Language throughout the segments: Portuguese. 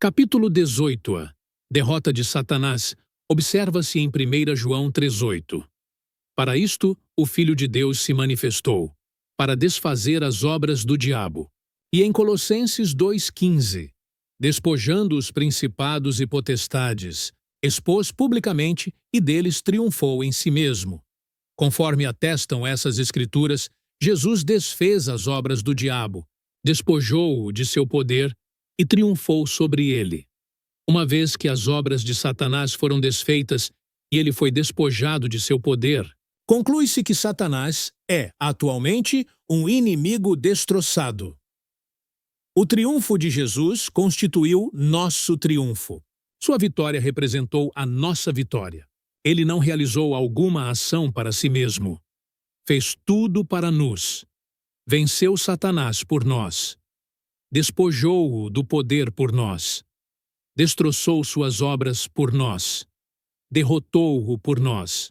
Capítulo 18. Derrota de Satanás. Observa-se em 1 João 3,8. Para isto, o Filho de Deus se manifestou, para desfazer as obras do diabo. E em Colossenses 2,15, despojando os principados e potestades, expôs publicamente e deles triunfou em si mesmo. Conforme atestam essas escrituras, Jesus desfez as obras do diabo, despojou-o de seu poder e triunfou sobre ele. Uma vez que as obras de Satanás foram desfeitas e ele foi despojado de seu poder, conclui-se que Satanás é, atualmente, um inimigo destroçado. O triunfo de Jesus constituiu nosso triunfo. Sua vitória representou a nossa vitória. Ele não realizou alguma ação para si mesmo. Fez tudo para nos. Venceu Satanás por nós. Despojou-o do poder por nós. Destroçou suas obras por nós. Derrotou-o por nós.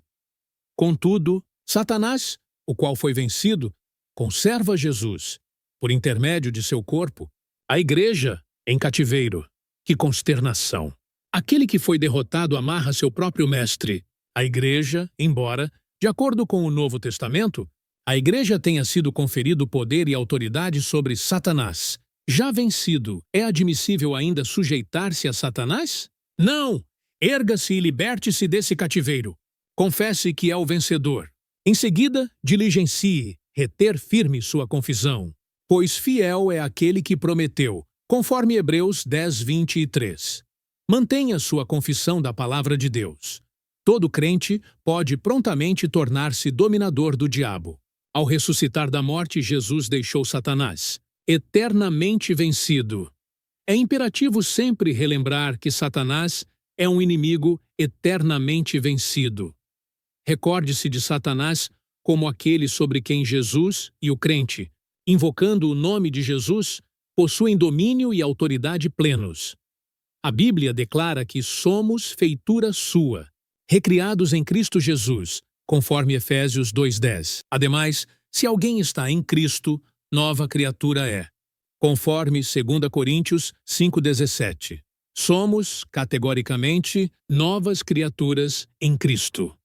Contudo, Satanás, o qual foi vencido, conserva Jesus, por intermédio de seu corpo, a igreja em cativeiro. Que consternação! Aquele que foi derrotado amarra seu próprio mestre. A igreja, embora, de acordo com o Novo Testamento, a igreja tenha sido conferido poder e autoridade sobre Satanás. Já vencido, é admissível ainda sujeitar-se a Satanás? Não! Erga-se e liberte-se desse cativeiro. Confesse que é o vencedor. Em seguida, diligencie, reter firme sua confissão, pois fiel é aquele que prometeu, conforme Hebreus 10:23. Mantenha sua confissão da palavra de Deus. Todo crente pode prontamente tornar-se dominador do diabo. Ao ressuscitar da morte, Jesus deixou Satanás, eternamente vencido. É imperativo sempre relembrar que Satanás é um inimigo eternamente vencido. Recorde-se de Satanás como aquele sobre quem Jesus e o crente, invocando o nome de Jesus, possuem domínio e autoridade plenos. A Bíblia declara que somos feitura sua, recriados em Cristo Jesus, conforme Efésios 2:10. Ademais, se alguém está em Cristo, nova criatura é, conforme 2 Coríntios 5:17. Somos, categoricamente, novas criaturas em Cristo.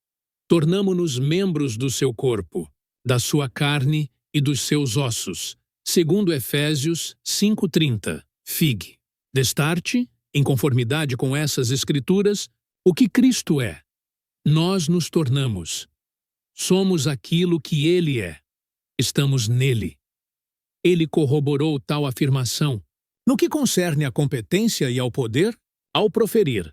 Tornamo-nos membros do seu corpo, da sua carne e dos seus ossos, segundo Efésios 5:30. Fig. Destarte, em conformidade com essas escrituras, o que Cristo é. Nós nos tornamos. Somos aquilo que Ele é. Estamos nele. Ele corroborou tal afirmação. No que concerne à competência e ao poder, ao proferir: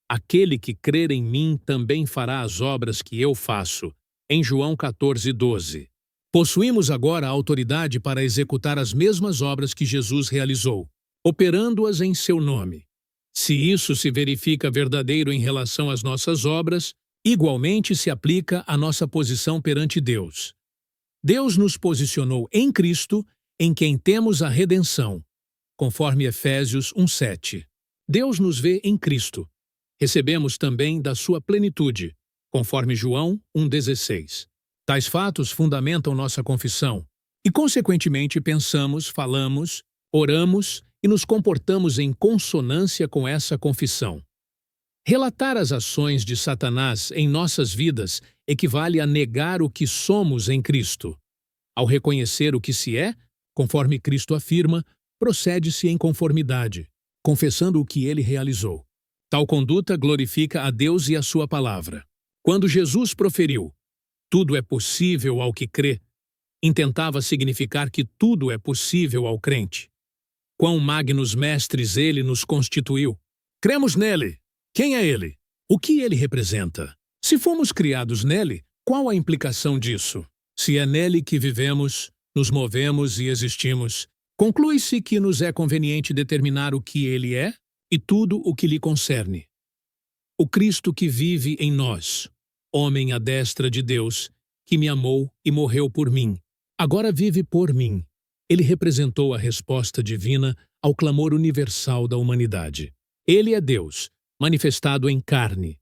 aquele que crer em mim também fará as obras que eu faço, em João 14:12. Possuímos agora a autoridade para executar as mesmas obras que Jesus realizou, operando-as em seu nome. Se isso se verifica verdadeiro em relação às nossas obras, igualmente se aplica à nossa posição perante Deus. Deus nos posicionou em Cristo, em quem temos a redenção, conforme Efésios 1:7. Deus nos vê em Cristo. Recebemos também da sua plenitude, conforme João 1:16. Tais fatos fundamentam nossa confissão e, consequentemente, pensamos, falamos, oramos e nos comportamos em consonância com essa confissão. Relatar as ações de Satanás em nossas vidas equivale a negar o que somos em Cristo. Ao reconhecer o que se é, conforme Cristo afirma, procede-se em conformidade, confessando o que ele realizou. Tal conduta glorifica a Deus e a sua palavra. Quando Jesus proferiu, tudo é possível ao que crê, intentava significar que tudo é possível ao crente. Quão magnos mestres ele nos constituiu! Cremos nele! Quem é ele? O que ele representa? Se fomos criados nele, qual a implicação disso? Se é nele que vivemos, nos movemos e existimos, conclui-se que nos é conveniente determinar o que ele é e tudo o que lhe concerne. O Cristo que vive em nós, homem à destra de Deus, que me amou e morreu por mim, agora vive por mim. Ele representou a resposta divina ao clamor universal da humanidade. Ele é Deus, manifestado em carne.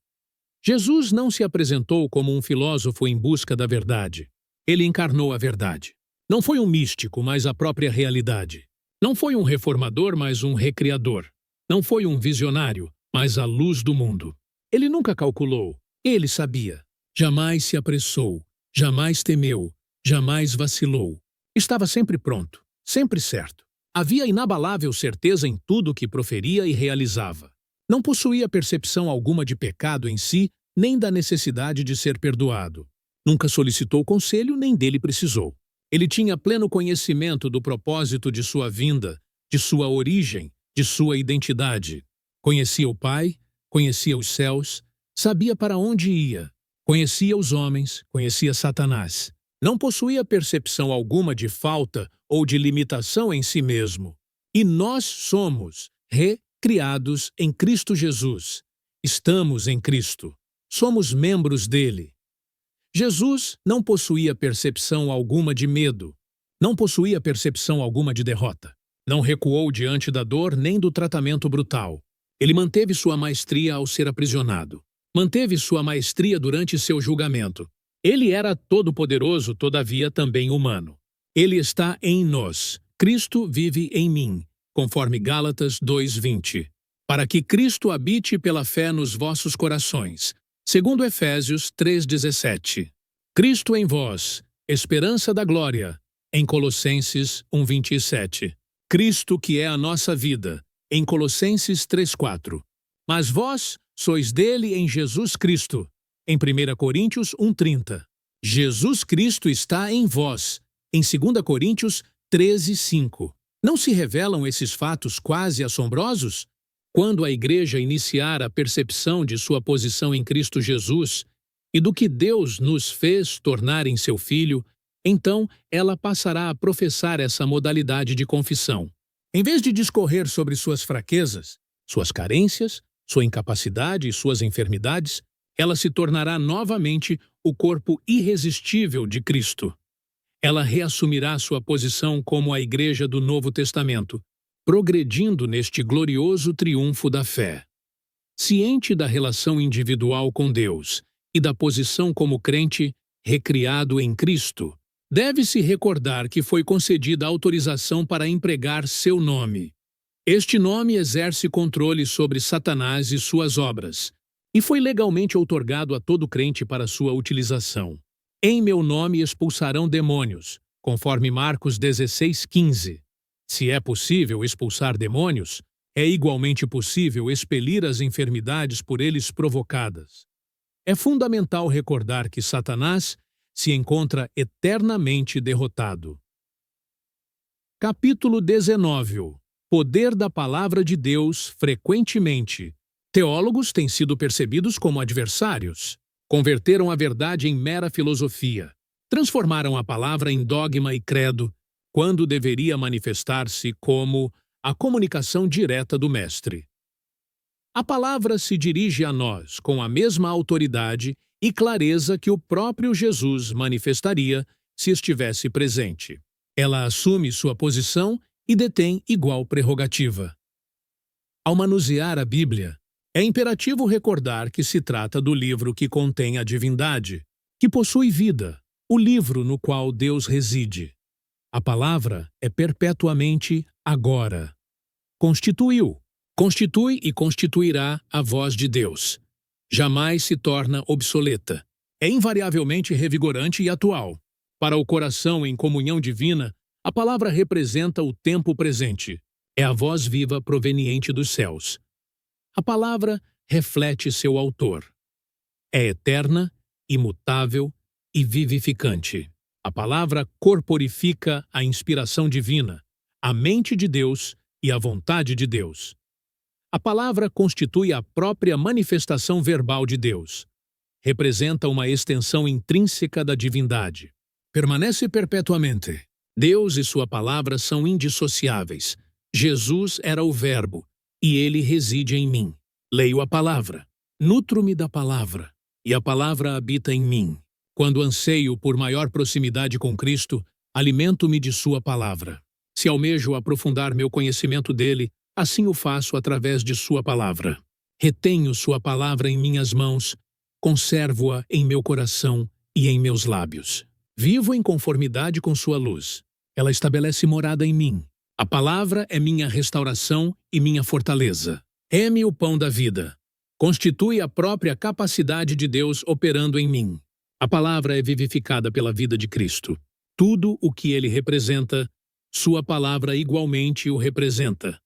Jesus não se apresentou como um filósofo em busca da verdade. Ele encarnou a verdade. Não foi um místico, mas a própria realidade. Não foi um reformador, mas um recriador. Não foi um visionário, mas a luz do mundo. Ele nunca calculou, ele sabia. Jamais se apressou, jamais temeu, jamais vacilou. Estava sempre pronto, sempre certo. Havia inabalável certeza em tudo o que proferia e realizava. Não possuía percepção alguma de pecado em si, nem da necessidade de ser perdoado. Nunca solicitou conselho, nem dele precisou. Ele tinha pleno conhecimento do propósito de sua vinda, de sua origem, de sua identidade. Conhecia o Pai, conhecia os céus, sabia para onde ia. Conhecia os homens, conhecia Satanás. Não possuía percepção alguma de falta ou de limitação em si mesmo. E nós somos recriados em Cristo Jesus. Estamos em Cristo. Somos membros dele. Jesus não possuía percepção alguma de medo. Não possuía percepção alguma de derrota. Não recuou diante da dor nem do tratamento brutal. Ele manteve sua maestria ao ser aprisionado. Manteve sua maestria durante seu julgamento. Ele era todo-poderoso, todavia também humano. Ele está em nós. Cristo vive em mim, conforme Gálatas 2:20. Para que Cristo habite pela fé nos vossos corações, segundo Efésios 3:17. Cristo em vós, esperança da glória, em Colossenses 1:27. Cristo que é a nossa vida, em Colossenses 3:4. Mas vós sois dele em Jesus Cristo, em 1 Coríntios 1:30. Jesus Cristo está em vós, em 2 Coríntios 13:5. Não se revelam esses fatos quase assombrosos? Quando a Igreja iniciar a percepção de sua posição em Cristo Jesus e do que Deus nos fez tornar em seu Filho, então ela passará a professar essa modalidade de confissão. Em vez de discorrer sobre suas fraquezas, suas carências, sua incapacidade e suas enfermidades, ela se tornará novamente o corpo irresistível de Cristo. Ela reassumirá sua posição como a Igreja do Novo Testamento, progredindo neste glorioso triunfo da fé. Ciente da relação individual com Deus e da posição como crente recriado em Cristo, deve-se recordar que foi concedida autorização para empregar seu nome. Este nome exerce controle sobre Satanás e suas obras, e foi legalmente outorgado a todo crente para sua utilização. Em meu nome expulsarão demônios, conforme Marcos 16:15. Se é possível expulsar demônios, é igualmente possível expelir as enfermidades por eles provocadas. É fundamental recordar que Satanás se encontra eternamente derrotado. Capítulo 19. Poder da Palavra de Deus frequentemente. Teólogos têm sido percebidos como adversários. Converteram a verdade em mera filosofia. Transformaram a palavra em dogma e credo, quando deveria manifestar-se como a comunicação direta do Mestre. A palavra se dirige a nós com a mesma autoridade e clareza que o próprio Jesus manifestaria se estivesse presente. Ela assume sua posição e detém igual prerrogativa. Ao manusear a Bíblia, é imperativo recordar que se trata do livro que contém a divindade, que possui vida, o livro no qual Deus reside. A palavra é perpetuamente agora. Constituiu, constitui e constituirá a voz de Deus. Jamais se torna obsoleta. É invariavelmente revigorante e atual. Para o coração em comunhão divina, a palavra representa o tempo presente. É a voz viva proveniente dos céus. A palavra reflete seu autor. É eterna, imutável e vivificante. A palavra corporifica a inspiração divina, a mente de Deus e a vontade de Deus. A palavra constitui a própria manifestação verbal de Deus. Representa uma extensão intrínseca da divindade. Permanece perpetuamente. Deus e sua palavra são indissociáveis. Jesus era o Verbo, e ele reside em mim. Leio a palavra, nutro-me da palavra, e a palavra habita em mim. Quando anseio por maior proximidade com Cristo, alimento-me de sua palavra. Se almejo aprofundar meu conhecimento dele, assim o faço através de sua palavra. Retenho sua palavra em minhas mãos, conservo-a em meu coração e em meus lábios. Vivo em conformidade com sua luz. Ela estabelece morada em mim. A palavra é minha restauração e minha fortaleza. É-me o pão da vida. Constitui a própria capacidade de Deus operando em mim. A palavra é vivificada pela vida de Cristo. Tudo o que ele representa, sua palavra igualmente o representa.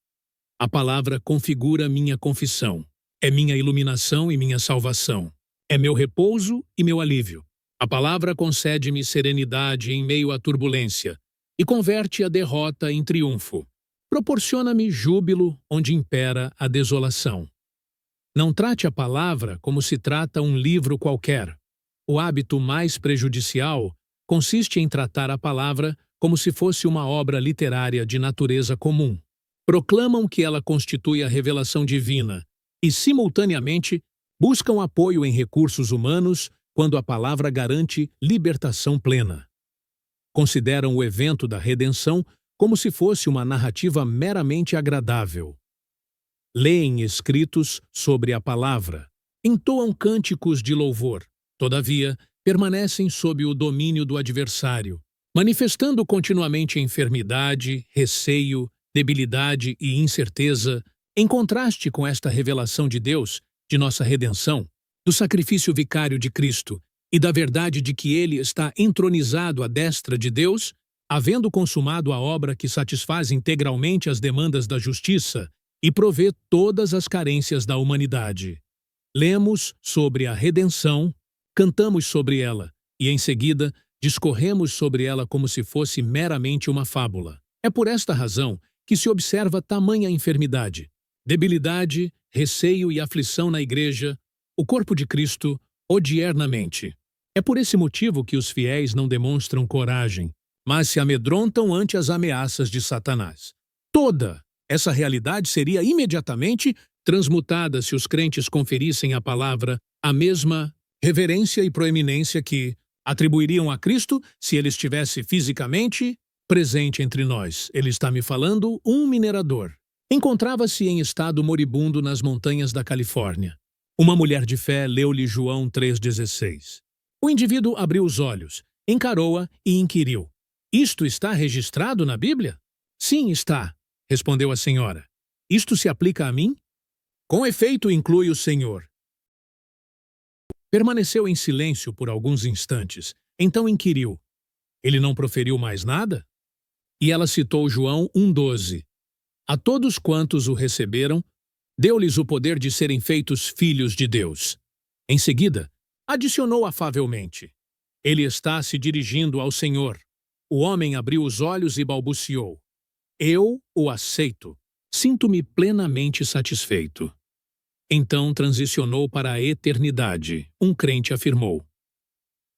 A palavra configura minha confissão. É minha iluminação e minha salvação. É meu repouso e meu alívio. A palavra concede-me serenidade em meio à turbulência e converte a derrota em triunfo. Proporciona-me júbilo onde impera a desolação. Não trate a palavra como se trata um livro qualquer. O hábito mais prejudicial consiste em tratar a palavra como se fosse uma obra literária de natureza comum. Proclamam que ela constitui a revelação divina e, simultaneamente, buscam apoio em recursos humanos quando a palavra garante libertação plena. Consideram o evento da redenção como se fosse uma narrativa meramente agradável. Leem escritos sobre a palavra, entoam cânticos de louvor, todavia, permanecem sob o domínio do adversário, manifestando continuamente enfermidade, receio, debilidade e incerteza, em contraste com esta revelação de Deus, de nossa redenção, do sacrifício vicário de Cristo e da verdade de que ele está entronizado à destra de Deus, havendo consumado a obra que satisfaz integralmente as demandas da justiça e provê todas as carências da humanidade. Lemos sobre a redenção, cantamos sobre ela e, em seguida, discorremos sobre ela como se fosse meramente uma fábula. É por esta razão que se observa tamanha enfermidade, debilidade, receio e aflição na Igreja, o corpo de Cristo, odiernamente. É por esse motivo que os fiéis não demonstram coragem, mas se amedrontam ante as ameaças de Satanás. Toda essa realidade seria imediatamente transmutada se os crentes conferissem à palavra a mesma reverência e proeminência que atribuiriam a Cristo se ele estivesse fisicamente presente entre nós. Ele está me falando um minerador. Encontrava-se em estado moribundo nas montanhas da Califórnia. Uma mulher de fé leu-lhe João 3,16. O indivíduo abriu os olhos, encarou-a e inquiriu: "Isto está registrado na Bíblia?" "Sim, está", respondeu a senhora. "Isto se aplica a mim?" "Com efeito, inclui o Senhor." Permaneceu em silêncio por alguns instantes, então inquiriu: "Ele não proferiu mais nada?" E ela citou João 1,12. A todos quantos o receberam, deu-lhes o poder de serem feitos filhos de Deus. Em seguida, adicionou afavelmente: "Ele está se dirigindo ao Senhor." O homem abriu os olhos e balbuciou: "Eu o aceito. Sinto-me plenamente satisfeito." Então transicionou para a eternidade. Um crente afirmou: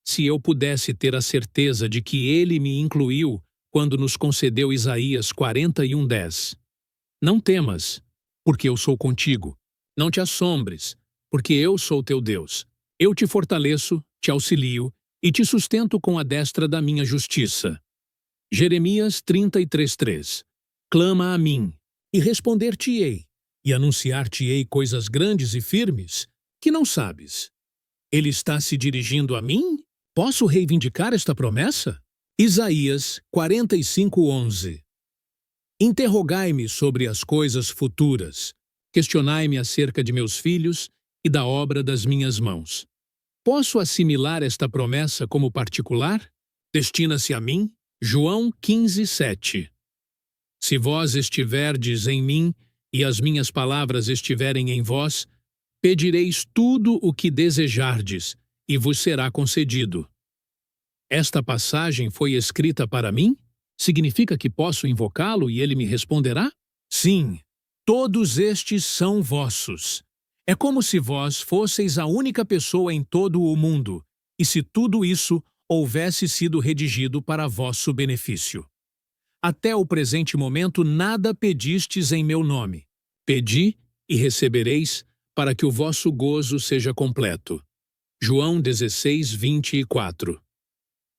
"Se eu pudesse ter a certeza de que ele me incluiu quando nos concedeu Isaías 41:10. Não temas, porque eu sou contigo. Não te assombres, porque eu sou teu Deus. Eu te fortaleço, te auxilio e te sustento com a destra da minha justiça." Jeremias 33:3. Clama a mim, e responder-te-ei, e anunciar-te-ei coisas grandes e firmes, que não sabes. Ele está se dirigindo a mim? Posso reivindicar esta promessa? Isaías 45:11. Interrogai-me sobre as coisas futuras. Questionai-me acerca de meus filhos e da obra das minhas mãos. Posso assimilar esta promessa como particular? Destina-se a mim? João 15:7. Se vós estiverdes em mim e as minhas palavras estiverem em vós, pedireis tudo o que desejardes, e vos será concedido. Esta passagem foi escrita para mim? Significa que posso invocá-lo e ele me responderá? Sim, todos estes são vossos. É como se vós fosseis a única pessoa em todo o mundo, e se tudo isso houvesse sido redigido para vosso benefício. Até o presente momento nada pedistes em meu nome. Pedi e recebereis, para que o vosso gozo seja completo. João 16:24.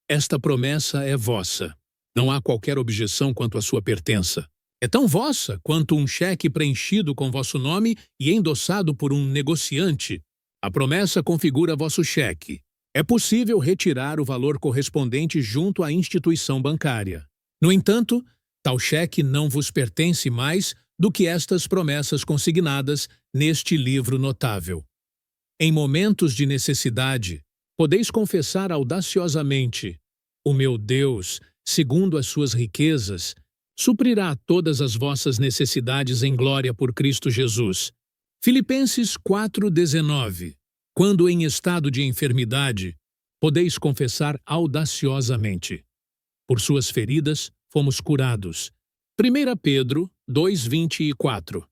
Esta promessa é vossa. Não há qualquer objeção quanto à sua pertença. É tão vossa quanto um cheque preenchido com vosso nome e endossado por um negociante. A promessa configura vosso cheque. É possível retirar o valor correspondente junto à instituição bancária. No entanto, tal cheque não vos pertence mais do que estas promessas consignadas neste livro notável. Em momentos de necessidade, podeis confessar audaciosamente: o meu Deus, segundo as suas riquezas, suprirá todas as vossas necessidades em glória por Cristo Jesus. Filipenses 4:19. Quando em estado de enfermidade, podeis confessar audaciosamente: por suas feridas fomos curados. 1 Pedro 2:24.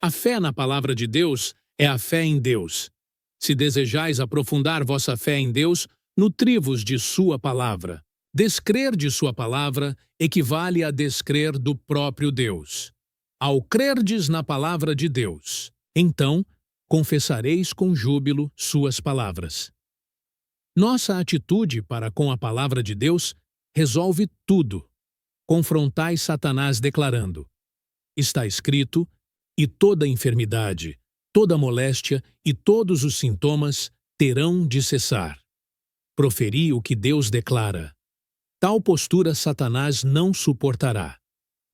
A fé na palavra de Deus é a fé em Deus. Se desejais aprofundar vossa fé em Deus, nutri-vos de sua palavra. Descrer de sua palavra equivale a descrer do próprio Deus. Ao crerdes na palavra de Deus, então confessareis com júbilo suas palavras. Nossa atitude para com a palavra de Deus resolve tudo. Confrontais Satanás declarando: está escrito, e toda enfermidade, toda moléstia e todos os sintomas terão de cessar. Proferi o que Deus declara. Tal postura Satanás não suportará.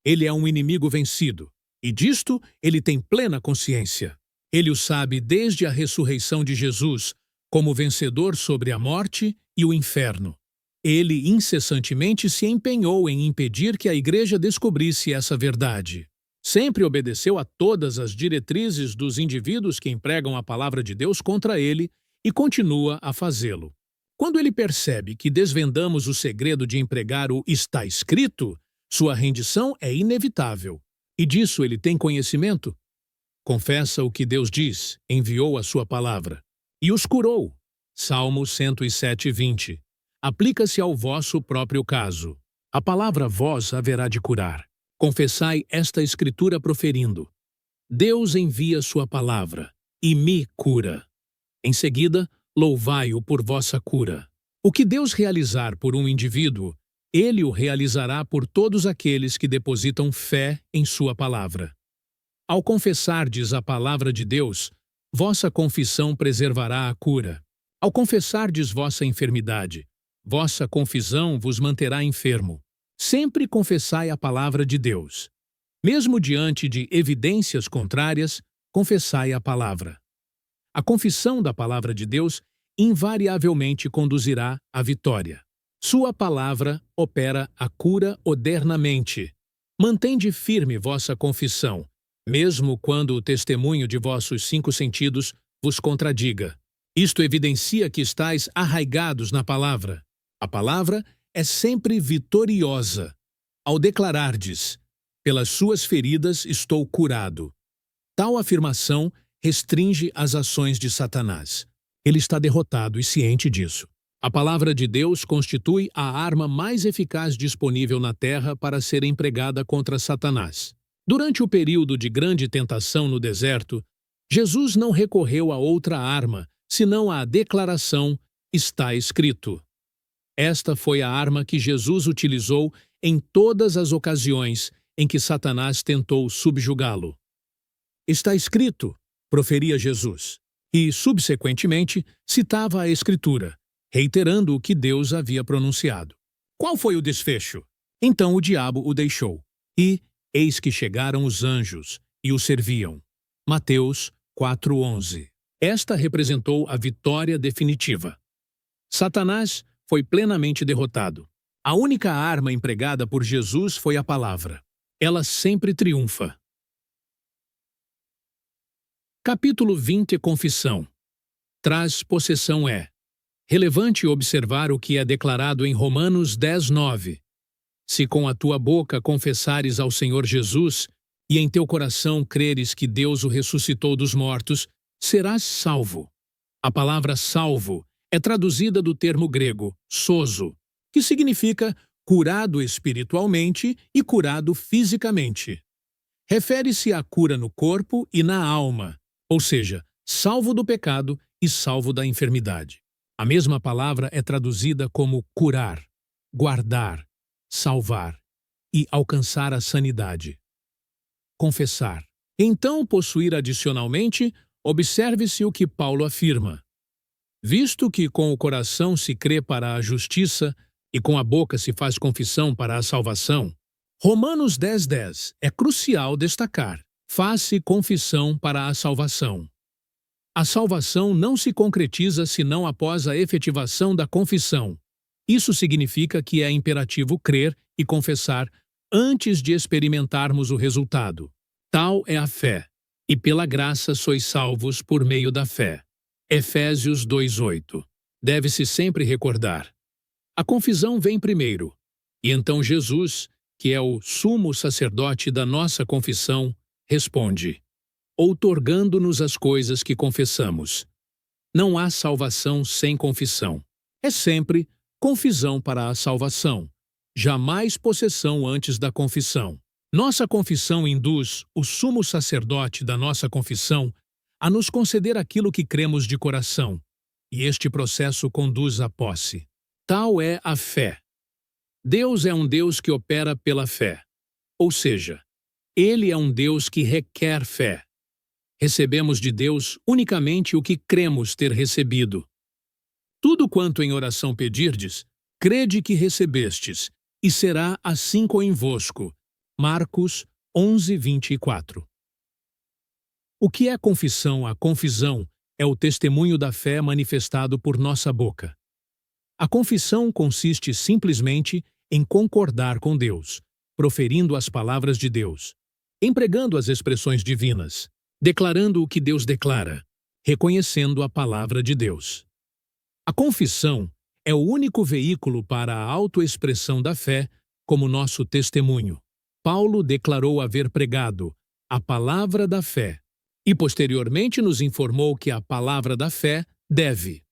Ele é um inimigo vencido, e disto ele tem plena consciência. Ele o sabe desde a ressurreição de Jesus, como vencedor sobre a morte e o inferno. Ele incessantemente se empenhou em impedir que a Igreja descobrisse essa verdade. Sempre obedeceu a todas as diretrizes dos indivíduos que empregam a palavra de Deus contra ele e continua a fazê-lo. Quando ele percebe que desvendamos o segredo de empregar o está escrito, sua rendição é inevitável. E disso ele tem conhecimento. Confessa o que Deus diz, enviou a sua palavra. E os curou. Salmo 107:20. Aplica-se ao vosso próprio caso. A palavra vós haverá de curar. Confessai esta escritura proferindo: Deus envia sua palavra e me cura. Em seguida, louvai-o por vossa cura. O que Deus realizar por um indivíduo, ele o realizará por todos aqueles que depositam fé em sua palavra. Ao confessardes a palavra de Deus, vossa confissão preservará a cura. Ao confessardes vossa enfermidade, vossa confissão vos manterá enfermo. Sempre confessai a palavra de Deus. Mesmo diante de evidências contrárias, confessai a palavra. A confissão da palavra de Deus invariavelmente conduzirá à vitória. Sua palavra opera a cura odernamente. Mantende firme vossa confissão, mesmo quando o testemunho de vossos 5 sentidos vos contradiga. Isto evidencia que estáis arraigados na palavra. A palavra é sempre vitoriosa. Ao declarardes: pelas suas feridas estou curado. Tal afirmação restringe as ações de Satanás. Ele está derrotado e ciente disso. A palavra de Deus constitui a arma mais eficaz disponível na terra para ser empregada contra Satanás. Durante o período de grande tentação no deserto, Jesus não recorreu a outra arma, senão à declaração: está escrito. Esta foi a arma que Jesus utilizou em todas as ocasiões em que Satanás tentou subjugá-lo. Está escrito, proferia Jesus, e, subsequentemente, citava a Escritura, reiterando o que Deus havia pronunciado. Qual foi o desfecho? Então o diabo o deixou, e eis que chegaram os anjos, e o serviam. Mateus 4:11. Esta representou a vitória definitiva. Satanás foi plenamente derrotado. A única arma empregada por Jesus foi a palavra. Ela sempre triunfa. Capítulo 20. Confissão. Traz possessão é. Relevante observar o que é declarado em Romanos 10:9. Se com a tua boca confessares ao Senhor Jesus e em teu coração creres que Deus o ressuscitou dos mortos, serás salvo. A palavra salvo é traduzida do termo grego sozo, que significa curado espiritualmente e curado fisicamente. Refere-se à cura no corpo e na alma, ou seja, salvo do pecado e salvo da enfermidade. A mesma palavra é traduzida como curar, guardar, salvar e alcançar a sanidade. Confessar. Então, possuir adicionalmente, observe-se o que Paulo afirma. Visto que com o coração se crê para a justiça e com a boca se faz confissão para a salvação, Romanos 10:10 é crucial destacar. Faça confissão para a salvação. A salvação não se concretiza senão após a efetivação da confissão. Isso significa que é imperativo crer e confessar antes de experimentarmos o resultado. Tal é a fé. E pela graça sois salvos por meio da fé. Efésios 2:8. Deve-se sempre recordar. A confissão vem primeiro. E então Jesus, que é o sumo sacerdote da nossa confissão, responde, outorgando-nos as coisas que confessamos. Não há salvação sem confissão. É sempre confissão para a salvação, jamais possessão antes da confissão. Nossa confissão induz o sumo sacerdote da nossa confissão a nos conceder aquilo que cremos de coração, e este processo conduz à posse. Tal é a fé. Deus é um Deus que opera pela fé, ou seja, Ele é um Deus que requer fé. Recebemos de Deus unicamente o que cremos ter recebido. Tudo quanto em oração pedirdes, crede que recebestes, e será assim convosco. Marcos 11:24. O que é confissão? A confissão é o testemunho da fé manifestado por nossa boca. A confissão consiste simplesmente em concordar com Deus, proferindo as palavras de Deus, empregando as expressões divinas, declarando o que Deus declara, reconhecendo a palavra de Deus. A confissão é o único veículo para a autoexpressão da fé como nosso testemunho. Paulo declarou haver pregado a palavra da fé e posteriormente nos informou que a palavra da fé deve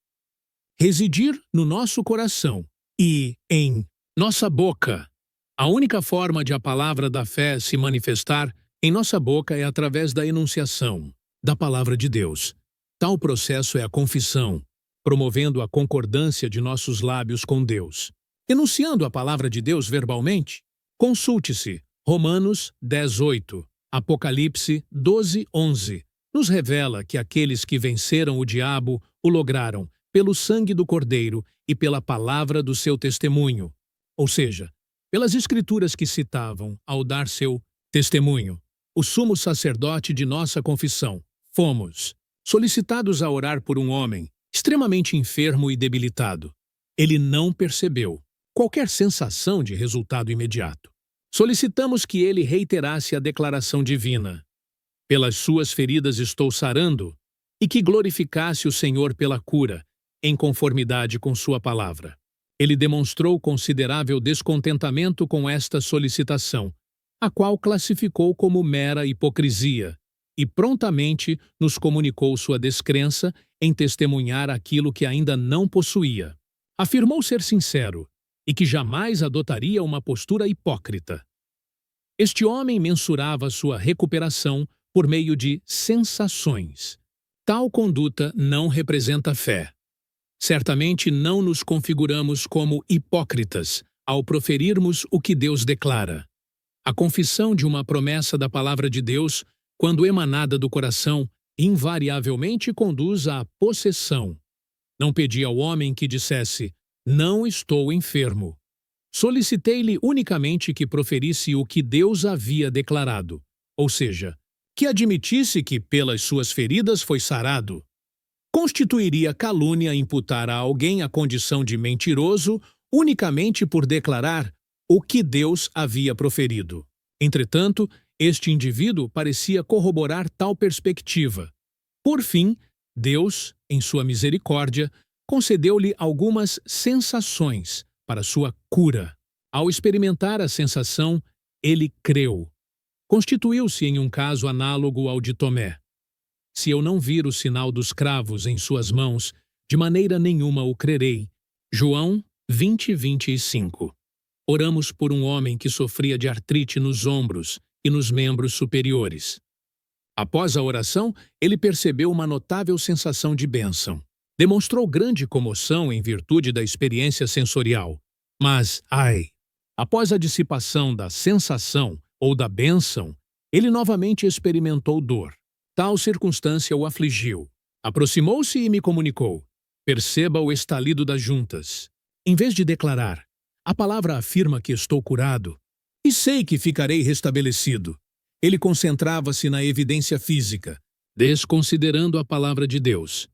residir no nosso coração e em nossa boca. A única forma de a palavra da fé se manifestar em nossa boca é através da enunciação da palavra de Deus. Tal processo é a confissão, promovendo a concordância de nossos lábios com Deus. Enunciando a palavra de Deus verbalmente, consulte-se Romanos 10:8, Apocalipse 12:11. Nos revela que aqueles que venceram o diabo o lograram pelo sangue do Cordeiro e pela palavra do seu testemunho, ou seja, pelas escrituras que citavam ao dar seu testemunho. O sumo sacerdote de nossa confissão, fomos solicitados a orar por um homem extremamente enfermo e debilitado. Ele não percebeu qualquer sensação de resultado imediato. Solicitamos que ele reiterasse a declaração divina: pelas suas feridas estou sarando, e que glorificasse o Senhor pela cura, em conformidade com sua palavra. Ele demonstrou considerável descontentamento com esta solicitação, a qual classificou como mera hipocrisia, e prontamente nos comunicou sua descrença em testemunhar aquilo que ainda não possuía. Afirmou ser sincero e que jamais adotaria uma postura hipócrita. Este homem mensurava sua recuperação por meio de sensações. Tal conduta não representa fé. Certamente não nos configuramos como hipócritas ao proferirmos o que Deus declara. A confissão de uma promessa da palavra de Deus, quando emanada do coração, invariavelmente conduz à possessão. Não pedi ao homem que dissesse, não estou enfermo. Solicitei-lhe unicamente que proferisse o que Deus havia declarado, ou seja, que admitisse que pelas suas feridas foi sarado. Constituiria calúnia imputar a alguém a condição de mentiroso unicamente por declarar o que Deus havia proferido. Entretanto, este indivíduo parecia corroborar tal perspectiva. Por fim, Deus, em sua misericórdia, concedeu-lhe algumas sensações para sua cura. Ao experimentar a sensação, ele creu. Constituiu-se em um caso análogo ao de Tomé. Se eu não vir o sinal dos cravos em suas mãos, de maneira nenhuma o crerei. João 20:25. Oramos por um homem que sofria de artrite nos ombros e nos membros superiores. Após a oração, ele percebeu uma notável sensação de bênção. Demonstrou grande comoção em virtude da experiência sensorial. Mas, após a dissipação da sensação ou da bênção, ele novamente experimentou dor. Tal circunstância o afligiu. Aproximou-se e me comunicou: perceba o estalido das juntas. Em vez de declarar, a palavra afirma que estou curado, e sei que ficarei restabelecido. Ele concentrava-se na evidência física, desconsiderando a palavra de Deus.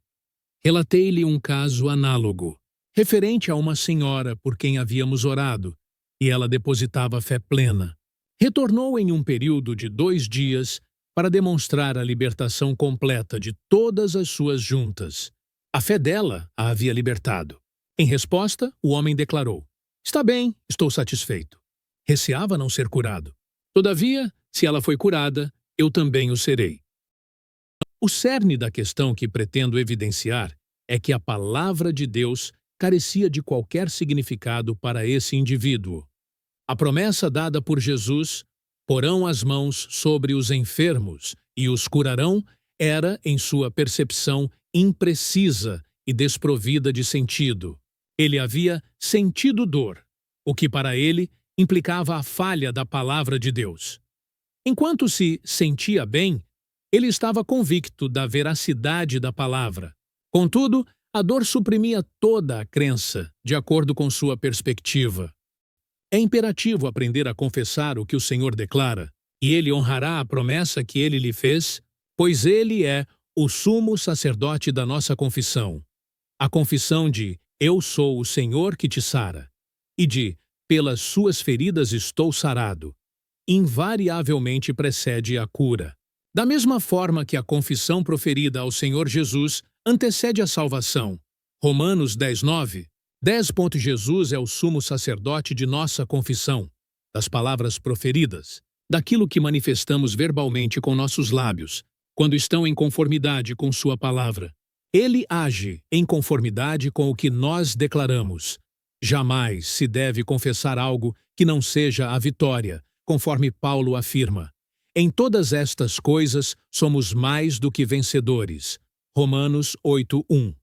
Relatei-lhe um caso análogo, referente a uma senhora por quem havíamos orado, e ela depositava fé plena. Retornou em um período de 2 dias para demonstrar a libertação completa de todas as suas juntas. A fé dela a havia libertado. Em resposta, o homem declarou: "Está bem, estou satisfeito." Receava não ser curado. Todavia, se ela foi curada, eu também o serei. O cerne da questão que pretendo evidenciar é que a palavra de Deus carecia de qualquer significado para esse indivíduo. A promessa dada por Jesus, porão as mãos sobre os enfermos e os curarão, era, em sua percepção, imprecisa e desprovida de sentido. Ele havia sentido dor, o que para ele implicava a falha da palavra de Deus. Enquanto se sentia bem, ele estava convicto da veracidade da palavra. Contudo, a dor suprimia toda a crença, de acordo com sua perspectiva. É imperativo aprender a confessar o que o Senhor declara, e ele honrará a promessa que ele lhe fez, pois ele é o sumo sacerdote da nossa confissão. A confissão de "Eu sou o Senhor que te sara" e de "Pelas suas feridas estou sarado" invariavelmente precede a cura. Da mesma forma que a confissão proferida ao Senhor Jesus antecede a salvação. Romanos 10:9. Jesus é o sumo sacerdote de nossa confissão, das palavras proferidas, daquilo que manifestamos verbalmente com nossos lábios, quando estão em conformidade com sua palavra. Ele age em conformidade com o que nós declaramos. Jamais se deve confessar algo que não seja a vitória, conforme Paulo afirma. Em todas estas coisas somos mais do que vencedores. Romanos 8:1.